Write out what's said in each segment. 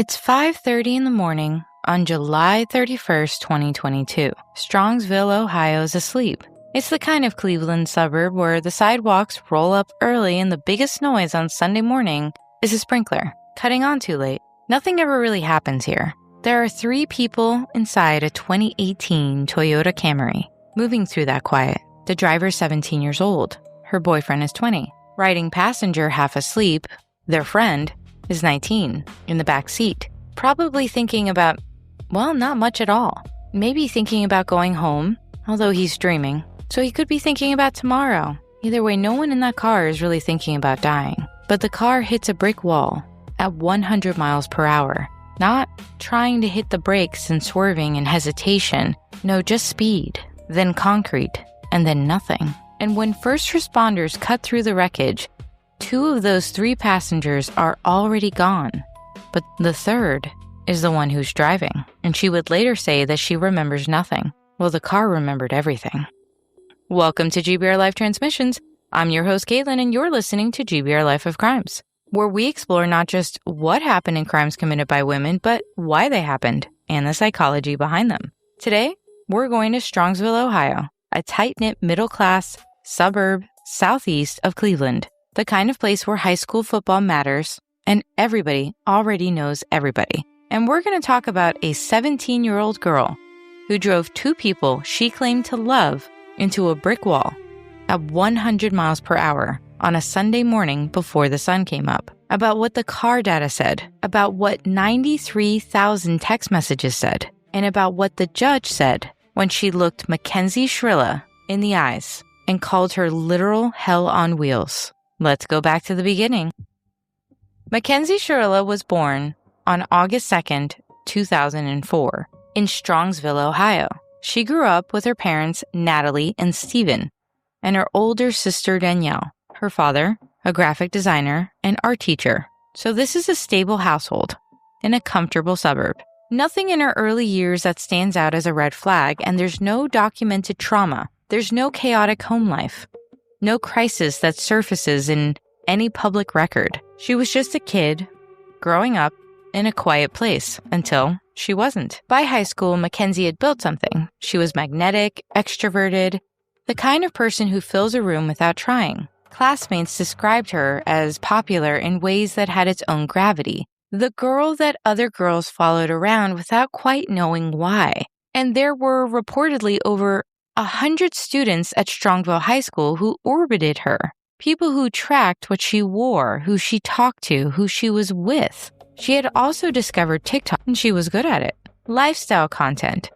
It's 5:30 in the morning on July 31st, 2022. Strongsville, Ohio is asleep. It's the kind of Cleveland suburb where the sidewalks roll up early and the biggest noise on Sunday morning is a sprinkler cutting on too late. Nothing ever really happens here. There are 3 people inside a 2018 Toyota Camry, moving through that quiet. The driver's 17 years old. Her boyfriend is 20. Riding passenger half asleep, their friend, is 19, in the back seat. Probably thinking about, well, not much at all. Maybe thinking about going home, although he's dreaming. So he could be thinking about tomorrow. Either way, no one in that car is really thinking about dying. But the car hits a brick wall at 100 miles per hour. Not trying to hit the brakes and swerving and hesitation. No, just speed, then concrete, and then nothing. And when first responders cut through the wreckage, 2 of those 3 passengers are already gone. But the third is the one who's driving. And she would later say that she remembers nothing. Well, the car remembered everything. Welcome to GBRLIFE Transmissions. I'm your host, Caitlin, and you're listening to GBRLIFE of Crimes, where we explore not just what happened in crimes committed by women, but why they happened and the psychology behind them. Today, we're going to Strongsville, Ohio, a tight-knit middle-class suburb southeast of Cleveland, the kind of place where high school football matters and everybody already knows everybody. And we're going to talk about a 17-year-old girl who drove 2 people she claimed to love into a brick wall at 100 miles per hour on a Sunday morning before the sun came up, about what the car data said, about what 93,000 text messages said, and about what the judge said when she looked Mackenzie Shirilla in the eyes and called her literal hell on wheels. Let's go back to the beginning. Mackenzie Shirilla was born on August 2nd, 2004, in Strongsville, Ohio. She grew up with her parents, Natalie and Steven, and her older sister, Danielle. Her father, a graphic designer and art teacher. So this is a stable household in a comfortable suburb. Nothing in her early years that stands out as a red flag, and there's no documented trauma. There's no chaotic home life. No crisis that surfaces in any public record. She was just a kid growing up in a quiet place until she wasn't. By high school, Mackenzie had built something. She was magnetic, extroverted, the kind of person who fills a room without trying. Classmates described her as popular in ways that had its own gravity. The girl that other girls followed around without quite knowing why. And there were reportedly over 100 students at Strongsville High School who orbited her. People who tracked what she wore, who she talked to, who she was with. She had also discovered TikTok, and she was good at it. Lifestyle content,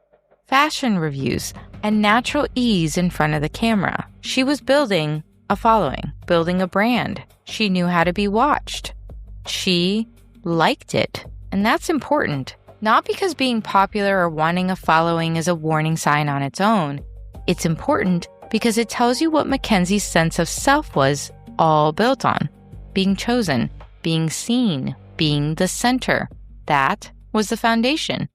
fashion reviews, and natural ease in front of the camera. She was building a following, building a brand. She knew how to be watched. She liked it. And that's important. Not because being popular or wanting a following is a warning sign on its own. It's important because it tells you what Mackenzie's sense of self was all built on. Being chosen, being seen, being the center. That was the foundation.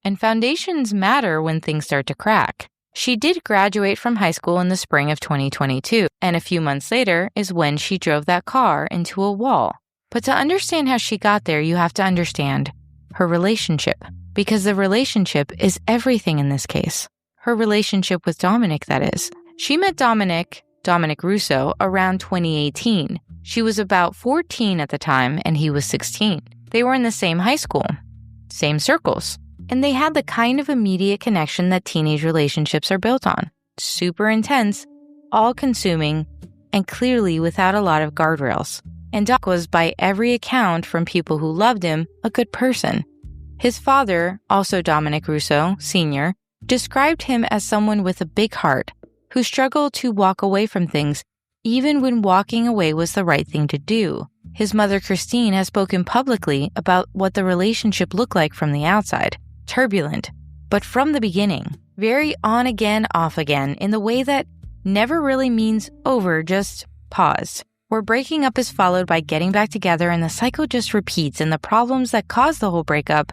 And foundations matter when things start to crack. She did graduate from high school in the spring of 2022, and a few months later is when she drove that car into a wall. But to understand how she got there, you have to understand her relationship, because the relationship is everything in this case. Her relationship with Dominic, that is. She met Dominic Russo, around 2018. She was about 14 at the time, and he was 16. They were in the same high school, same circles, and they had the kind of immediate connection that teenage relationships are built on. Super intense, all-consuming, and clearly without a lot of guardrails. And Doc was, by every account from people who loved him, a good person. His father, also Dominic Russo, Sr., described him as someone with a big heart who struggled to walk away from things even when walking away was the right thing to do. His mother, Christine, has spoken publicly about what the relationship looked like from the outside. Turbulent, but from the beginning. Very on again, off again, in the way that never really means over, just paused. Where breaking up is followed by getting back together and the cycle just repeats, and the problems that cause the whole breakup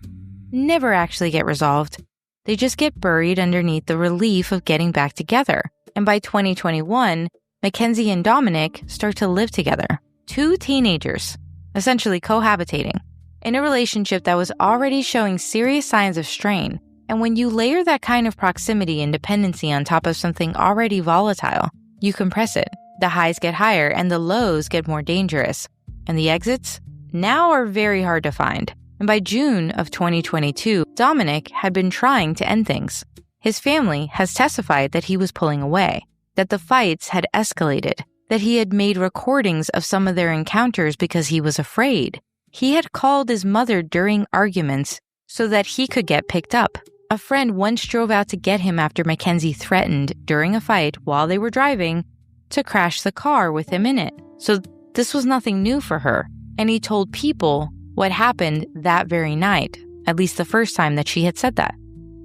never actually get resolved. They just get buried underneath the relief of getting back together. And by 2021, Mackenzie and Dominic start to live together. 2 teenagers, essentially cohabitating. in a relationship that was already showing serious signs of strain. And when you layer that kind of proximity and dependency on top of something already volatile, you compress it. The highs get higher and the lows get more dangerous. And the exits now are very hard to find. And by June of 2022, Dominic had been trying to end things. His family has testified that he was pulling away, that the fights had escalated, that he had made recordings of some of their encounters because he was afraid. He had called his mother during arguments so that he could get picked up. A friend once drove out to get him after Mackenzie threatened, during a fight while they were driving, to crash the car with him in it. So this was nothing new for her. And he told people what happened that very night, at least the first time that she had said that.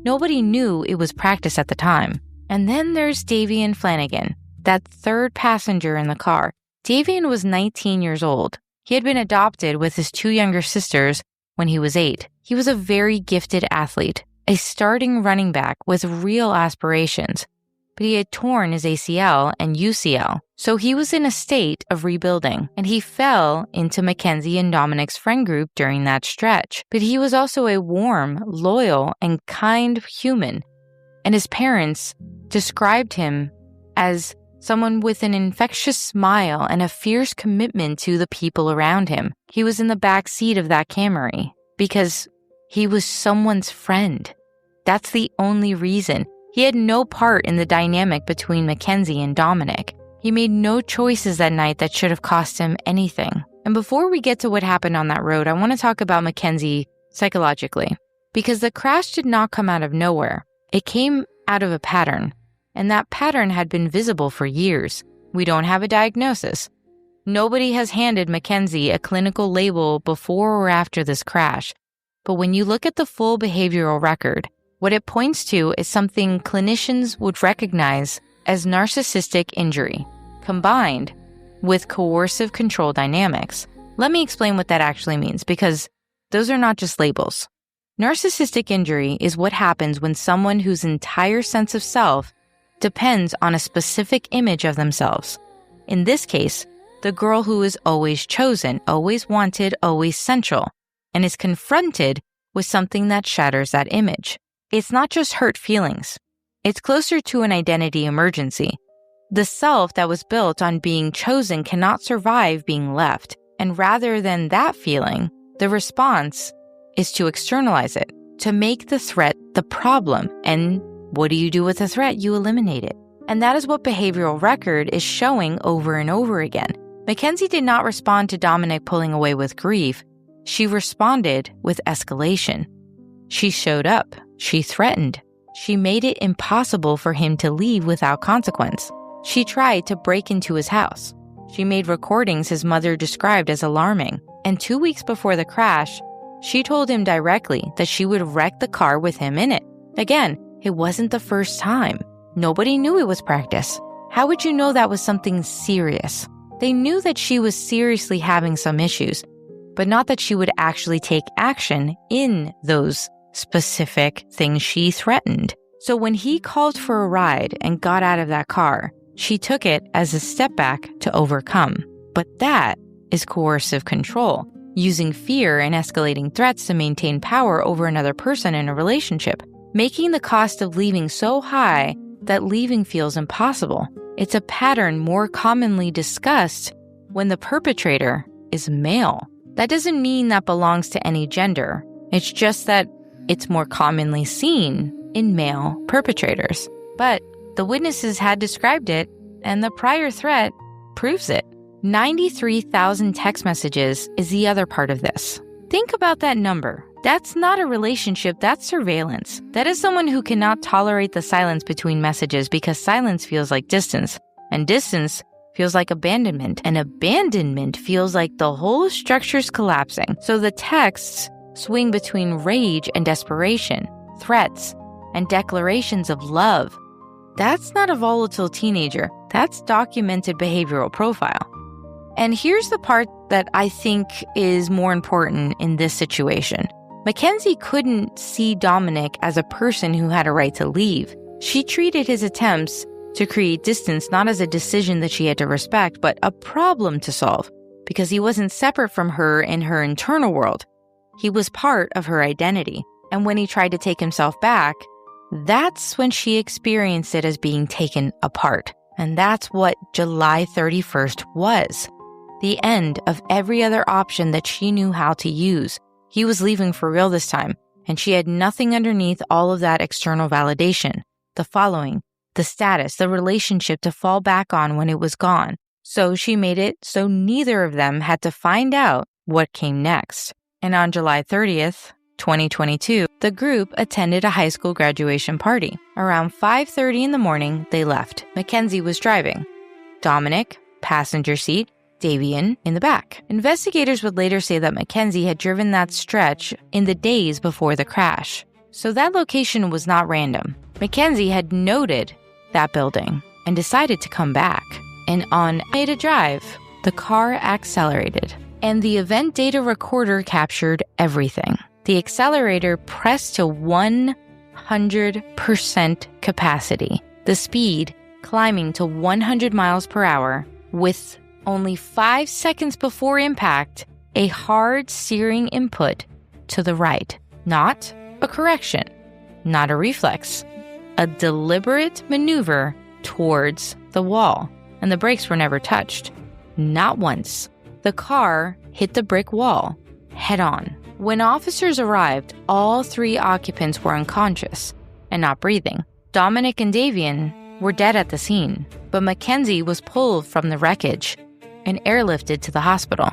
Nobody knew it was practice at the time. And then there's Davion Flanagan, that third passenger in the car. Davion was 19 years old. He had been adopted with his 2 younger sisters when he was 8. He was a very gifted athlete, a starting running back with real aspirations. But he had torn his ACL and UCL, so he was in a state of rebuilding, and he fell into Mackenzie and Dominic's friend group during that stretch. But he was also a warm, loyal, and kind human, and his parents described him as someone with an infectious smile and a fierce commitment to the people around him. He was in the back seat of that Camry because he was someone's friend. That's the only reason. He had no part in the dynamic between Mackenzie and Dominic. He made no choices that night that should have cost him anything. And before we get to what happened on that road, I want to talk about Mackenzie psychologically, because the crash did not come out of nowhere. It came out of a pattern, and that pattern had been visible for years. We don't have a diagnosis. Nobody has handed Mackenzie a clinical label before or after this crash. But when you look at the full behavioral record, what it points to is something clinicians would recognize as narcissistic injury, combined with coercive control dynamics. Let me explain what that actually means, because those are not just labels. Narcissistic injury is what happens when someone whose entire sense of self depends on a specific image of themselves. In this case, the girl who is always chosen, always wanted, always central, and is confronted with something that shatters that image. It's not just hurt feelings. It's closer to an identity emergency. The self that was built on being chosen cannot survive being left. And rather than that feeling, the response is to externalize it, to make the threat the problem. And what do you do with the threat? You eliminate it. And that is what behavioral record is showing over and over again. Mackenzie did not respond to Dominic pulling away with grief. She responded with escalation. She showed up. She threatened. She made it impossible for him to leave without consequence. She tried to break into his house. She made recordings his mother described as alarming. And 2 weeks before the crash, she told him directly that she would wreck the car with him in it. Again, it wasn't the first time. Nobody knew it was practice. How would you know that was something serious? They knew that she was seriously having some issues, but not that she would actually take action in those specific things she threatened. So when he called for a ride and got out of that car, she took it as a step back to overcome. But that is coercive control, using fear and escalating threats to maintain power over another person in a relationship, making the cost of leaving so high that leaving feels impossible. It's a pattern more commonly discussed when the perpetrator is male. That doesn't mean that belongs to any gender. It's just that it's more commonly seen in male perpetrators. But the witnesses had described it, and the prior threat proves it. 93,000 text messages is the other part of this. Think about that number. That's not a relationship, that's surveillance. That is someone who cannot tolerate the silence between messages because silence feels like distance, and distance feels like abandonment, and abandonment feels like the whole structure's collapsing. So the texts swing between rage and desperation, threats, and declarations of love. That's not a volatile teenager. That's documented behavioral profile. And here's the part that I think is more important in this situation. Mackenzie couldn't see Dominic as a person who had a right to leave. She treated his attempts to create distance not as a decision that she had to respect, but a problem to solve, because he wasn't separate from her in her internal world. He was part of her identity. And when he tried to take himself back, that's when she experienced it as being taken apart. And that's what July 31st was. The end of every other option that she knew how to use. He was leaving for real this time, and she had nothing underneath all of that external validation, the following, the status, the relationship to fall back on when it was gone. So she made it so neither of them had to find out what came next. And on July 30th, 2022, the group attended a high school graduation party. Around 5:30 in the morning, they left. Mackenzie was driving. Dominic, passenger seat, Davion in the back. Investigators would later say that Mackenzie had driven that stretch in the days before the crash. So that location was not random. Mackenzie had noted that building and decided to come back. And on a drive, the car accelerated. And the event data recorder captured everything. The accelerator pressed to 100% capacity, the speed climbing to 100 miles per hour with only 5 seconds before impact, a hard steering input to the right. Not a correction, not a reflex, a deliberate maneuver towards the wall. And the brakes were never touched. Not once. The car hit the brick wall head on. When officers arrived, all 3 occupants were unconscious and not breathing. Dominic and Davion were dead at the scene, but Mackenzie was pulled from the wreckage and airlifted to the hospital,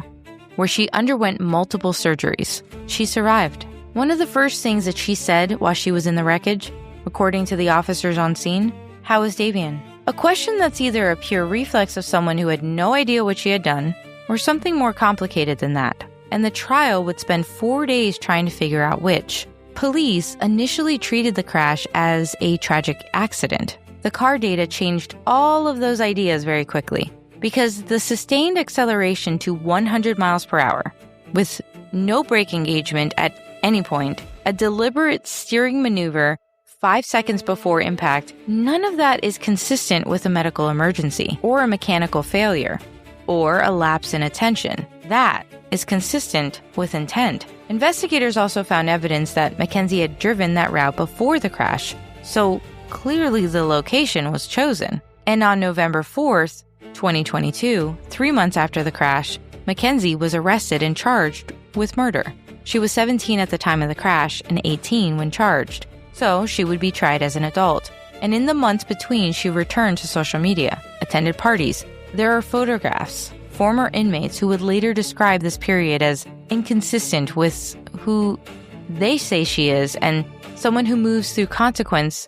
where she underwent multiple surgeries. She survived. One of the first things that she said while she was in the wreckage, according to the officers on scene, "How is Davion?" A question that's either a pure reflex of someone who had no idea what she had done, or something more complicated than that. And the trial would spend 4 days trying to figure out which. Police initially treated the crash as a tragic accident. The car data changed all of those ideas very quickly, because the sustained acceleration to 100 miles per hour, with no brake engagement at any point, a deliberate steering maneuver 5 seconds before impact, none of that is consistent with a medical emergency, or a mechanical failure, or a lapse in attention. That is consistent with intent. Investigators also found evidence that Mackenzie had driven that route before the crash, so clearly the location was chosen. And on November 4th, 2022, 3 months after the crash, Mackenzie was arrested and charged with murder. She was 17 at the time of the crash and 18 when charged, so she would be tried as an adult. And in the months between, she returned to social media, attended parties. There are photographs, former inmates who would later describe this period as inconsistent with who they say she is and someone who moves through consequence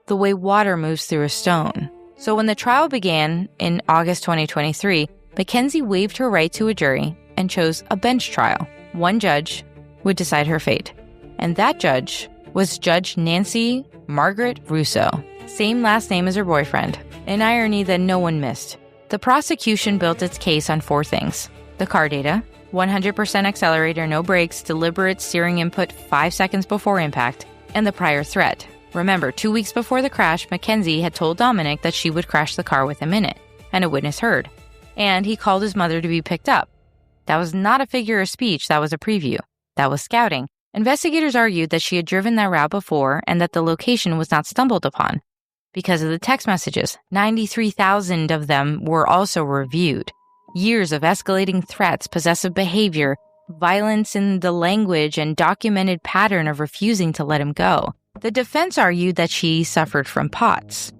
the way water moves through a stone. So when the trial began in August 2023, Mackenzie waived her right to a jury and chose a bench trial. One judge would decide her fate, and that judge was Judge Nancy Margaret Russo, same last name as her boyfriend, an irony that no one missed. The prosecution built its case on 4 things: the car data, 100% accelerator, no brakes, deliberate steering input 5 seconds before impact, and the prior threat. Remember, 2 weeks before the crash, Mackenzie had told Dominic that she would crash the car with him in it, and a witness heard. And he called his mother to be picked up. That was not a figure of speech, that was a preview. That was scouting. Investigators argued that she had driven that route before and that the location was not stumbled upon. Because of the text messages, 93,000 of them were also reviewed. Years of escalating threats, possessive behavior, violence in the language, and documented pattern of refusing to let him go. The defense argued that she suffered from POTS,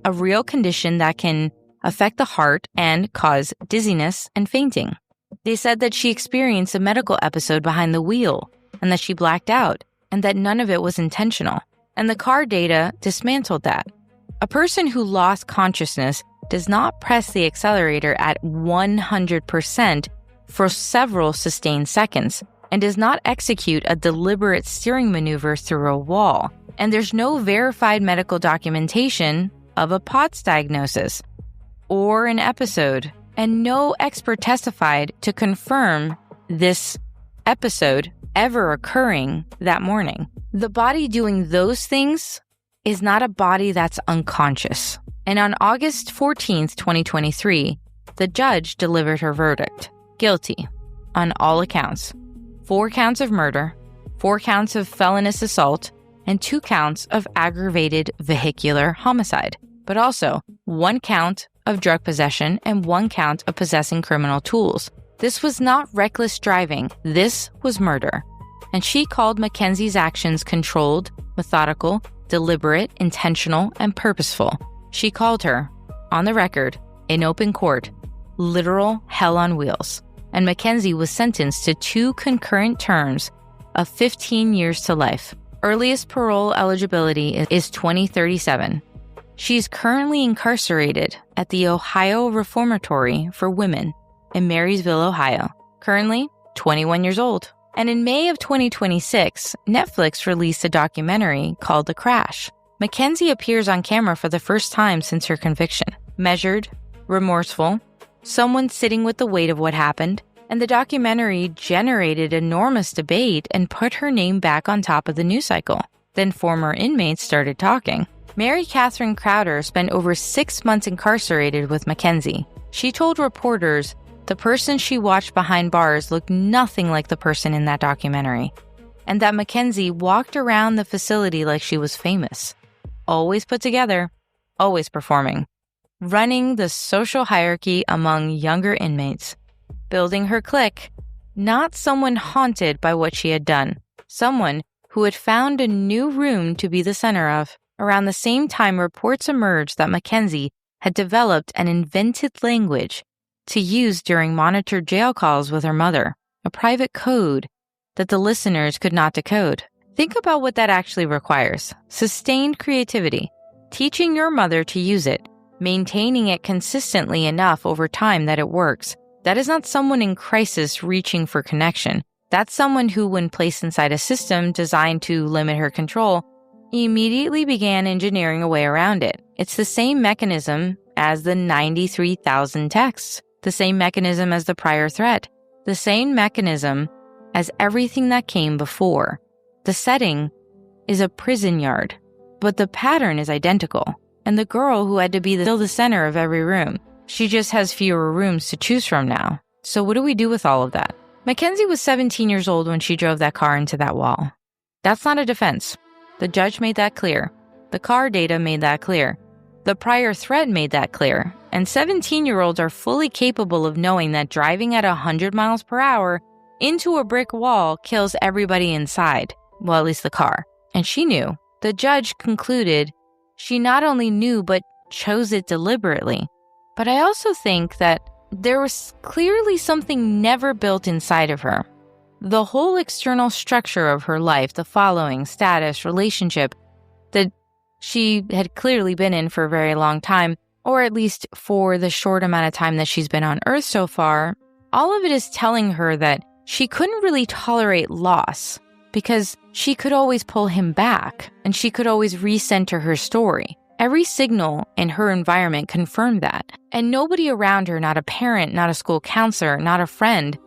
a real condition that can affect the heart and cause dizziness and fainting. They said that she experienced a medical episode behind the wheel and that she blacked out and that none of it was intentional. And the car data dismantled that. A person who lost consciousness does not press the accelerator at 100% for several sustained seconds and does not execute a deliberate steering maneuver through a wall. And there's no verified medical documentation of a POTS diagnosis or an episode, and no expert testified to confirm this episode ever occurring that morning. The body doing those things is not a body that's unconscious. And on August 14th, 2023, the judge delivered her verdict: guilty on all accounts. 4 counts of murder, 4 counts of felonious assault, and 2 counts of aggravated vehicular homicide, but also 1 count of drug possession and 1 count of possessing criminal tools. This was not reckless driving. This was murder. And she called Mackenzie's actions controlled, methodical, deliberate, intentional, and purposeful. She called her, on the record, in open court, literal hell on wheels. And Mackenzie was sentenced to 2 concurrent terms of 15 years to life. Earliest parole eligibility is 2037. She's currently incarcerated at the Ohio Reformatory for Women in Marysville, Ohio. Currently 21 years old. And in May of 2026, Netflix released a documentary called The Crash. Mackenzie appears on camera for the first time since her conviction. Measured, remorseful, someone sitting with the weight of what happened, and the documentary generated enormous debate and put her name back on top of the news cycle. Then former inmates started talking. Mary Catherine Crowder spent over 6 months incarcerated with Mackenzie. She told reporters the person she watched behind bars looked nothing like the person in that documentary, and that Mackenzie walked around the facility like she was famous. Always put together, always performing. Running the social hierarchy among younger inmates. Building her clique, not someone haunted by what she had done. Someone who had found a new room to be the center of. Around the same time, reports emerged that Mackenzie had developed an invented language to use during monitored jail calls with her mother, a private code that the listeners could not decode. Think about what that actually requires. Sustained creativity, teaching your mother to use it, maintaining it consistently enough over time that it works. That is not someone in crisis reaching for connection. That's someone who, when placed inside a system designed to limit her control, immediately began engineering a way around it. It's the same mechanism as the 93,000 texts, the same mechanism as the prior threat, the same mechanism as everything that came before. The setting is a prison yard, but the pattern is identical. And the girl who had to be still the center of every room, she just has fewer rooms to choose from now. So what do we do with all of that? Mackenzie was 17 years old when she drove that car into that wall. That's not a defense. The judge made that clear. The car data made that clear. The prior threat made that clear. And 17-year-olds are fully capable of knowing that driving at 100 miles per hour into a brick wall kills everybody inside. Well, at least the car. And she knew. The judge concluded she not only knew but chose it deliberately. But I also think that there was clearly something never built inside of her. The whole external structure of her life, the following, status, relationship, that she had clearly been in for a very long time, or at least for the short amount of time that she's been on Earth so far, all of it is telling her that she couldn't really tolerate loss because she could always pull him back and she could always recenter her story. Every signal in her environment confirmed that. And nobody around her, not a parent, not a school counselor, not a friend,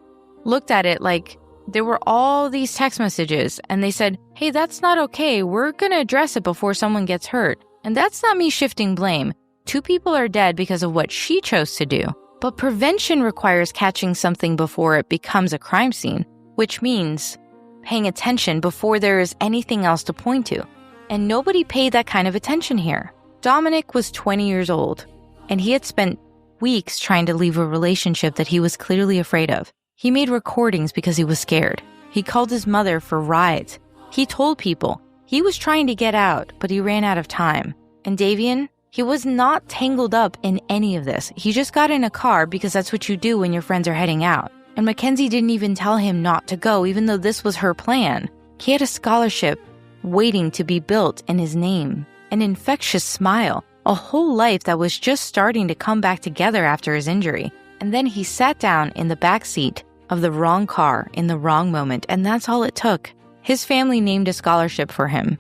looked at it like there were all these text messages and they said, hey, that's not okay. We're going to address it before someone gets hurt. And that's not me shifting blame. 2 people are dead because of what she chose to do. But prevention requires catching something before it becomes a crime scene, which means paying attention before there is anything else to point to. And nobody paid that kind of attention here. Dominic was 20 years old, and he had spent weeks trying to leave a relationship that he was clearly afraid of. He made recordings because he was scared. He called his mother for rides. He told people he was trying to get out, but he ran out of time. And Davion, he was not tangled up in any of this. He just got in a car because that's what you do when your friends are heading out. And Mackenzie didn't even tell him not to go, even though this was her plan. He had a scholarship waiting to be built in his name, an infectious smile, a whole life that was just starting to come back together after his injury. And then he sat down in the back seat of the wrong car in the wrong moment, and that's all it took. His family named a scholarship for him.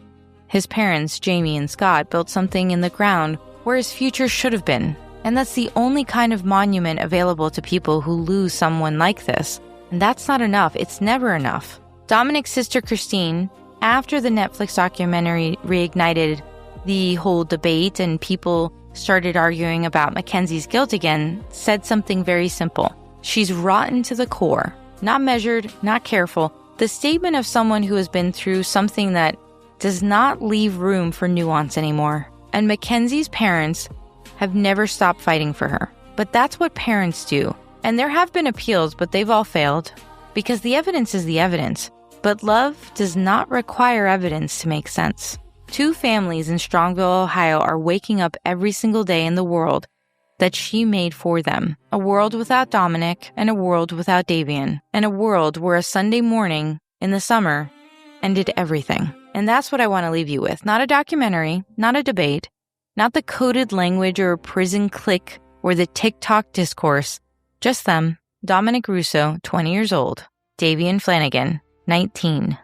His parents, Jamie and Scott, built something in the ground where his future should have been. And that's the only kind of monument available to people who lose someone like this. And that's not enough. It's never enough. Dominic's sister, Christine, after the Netflix documentary reignited the whole debate and people started arguing about Mackenzie's guilt again, said something very simple. She's rotten to the core, not measured, not careful, The statement of someone who has been through something that does not leave room for nuance anymore. And Mackenzie's parents have never stopped fighting for her. But that's what parents do. And there have been appeals, but they've all failed. Because the evidence is the evidence. But love does not require evidence to make sense. 2 families in Strongsville, Ohio are waking up every single day in the world that she made for them. A world without Dominic and a world without Davion. And a world where a Sunday morning in the summer ended everything. And that's what I want to leave you with. Not a documentary, not a debate, not the coded language or prison clique or the TikTok discourse. Just them. Dominic Russo, 20 years old. Davion Flanagan, 19.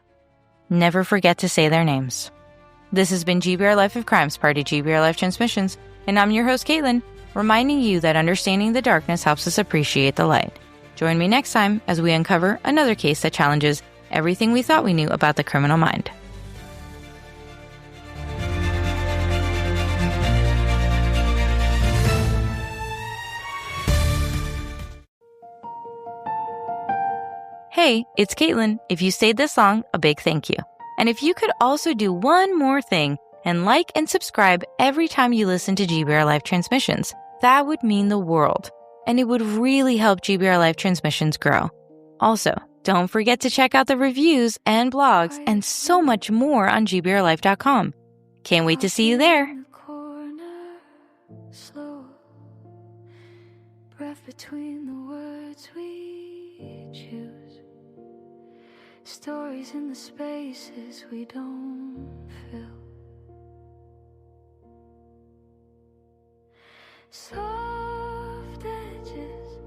Never forget to say their names. This has been GBRLIFE of Crimes, part of GBRLIFE Transmissions, and I'm your host, Caitlin, reminding you that understanding the darkness helps us appreciate the light. Join me next time as we uncover another case that challenges everything we thought we knew about the criminal mind. Hey, it's Caitlin. If you stayed this long, a big thank you. And if you could also do one more thing and like and subscribe every time you listen to GBRLIFE Transmissions, that would mean the world. And it would really help GBRLIFE Transmissions grow. Also, don't forget to check out the reviews and blogs and so much more on GBRLIFE.com. Can't wait to see you there. Slow breath between the words we choose. Stories in the spaces we don't fill. Soft edges,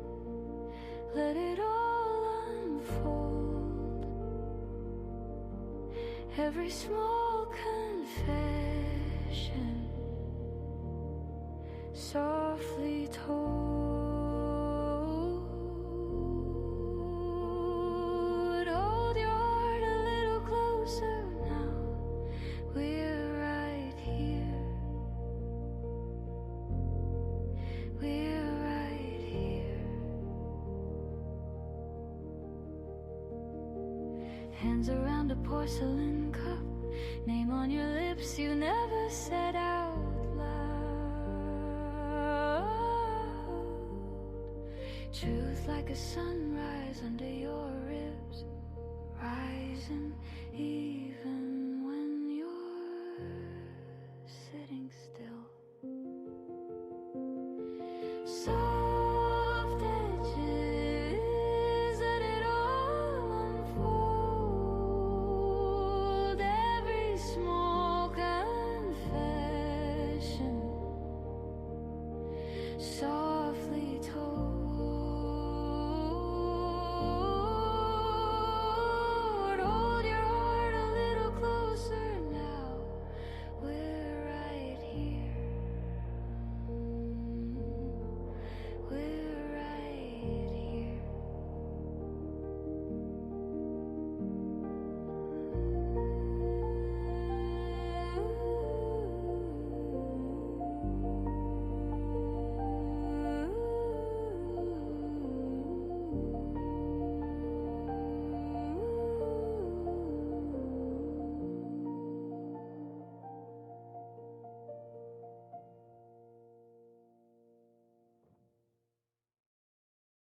let it all unfold. Every small confession, softly told. Hold your heart a little closer now. We're right here. We're right here. Hands around a porcelain cup. Name on your lips you never said out loud. Truth like a sunrise under your ribs, rising even